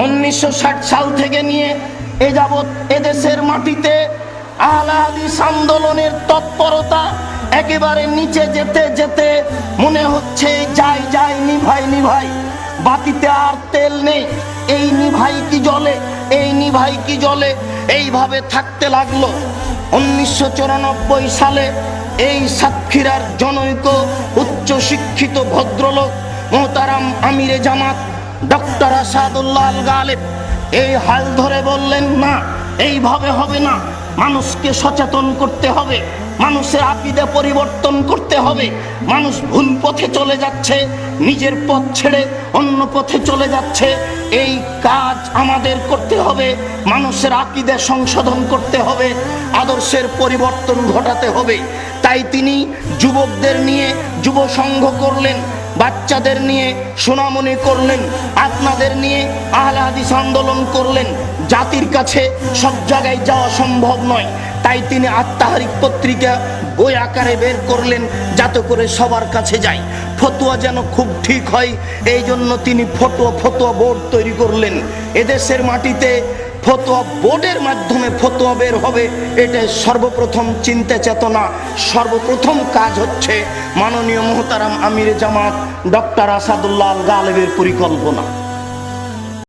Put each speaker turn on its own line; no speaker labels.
1960 সাল থেকে নিয়ে এ যাবৎ এদেশের মাটিতে আহলে হাদিস আন্দোলনের তৎপরতা একেবারে নিচে যেতে যেতে মনে হচ্ছে যাই যাই নিভাই নিভাই, বাতিতে আর তেল নেই, এই নিভাই কি জ্বলে, এই নিভাই কি জ্বলে, এইভাবে থাকতে লাগলো। 1994 সালে এই সাতক্ষীরার জনৈক উচ্চ শিক্ষিত ভদ্রলোক মোহতারাম আমিরে জামাত ডক্টর আসাদুল্লাহ আল গালেব এই হাল ধরে বললেন, না এইভাবে হবে না, মানুষকে সচেতন করতে হবে, মানুষের আকীদা পরিবর্তন করতে হবে, মানুষ ভুল পথে চলে যাচ্ছে, নিজের পথ ছেড়ে অন্য পথে চলে যাচ্ছে, এই কাজ আমাদের করতে হবে, মানুষের আকীদা সংশোধন করতে হবে, আদর্শের পরিবর্তন ঘটাতে হবে। তাই তিনি যুবকদের নিয়ে যুব সংঘ করলেন, বাচ্চাদের নিয়ে সোনামণি করলেন, আপনাদের নিয়ে আহলে হাদিস আন্দোলন করলেন। জাতির কাছে সব জায়গায় যাওয়া সম্ভব নয়, তাই তিনি আত্মাহারিক পত্রিকা বই আকারে বের করলেন যাতে করে সবার কাছে যায়, ফতোয়া যেন খুব ঠিক হয়, এই জন্য তিনি ফতোয়া বোর্ড তৈরি করলেন। এদেশের মাটিতে ফতোয়া বোর্ডের মাধ্যমে ফতোয়া বের হবে, এটা সর্বপ্রথম চিন্তা চেতনা, সর্বপ্রথম কাজ হচ্ছে মাননীয় মোহতারাম আমিরে জামাত ডক্টর আসাদুল্লাহ আল গালেবের পরিকল্পনা।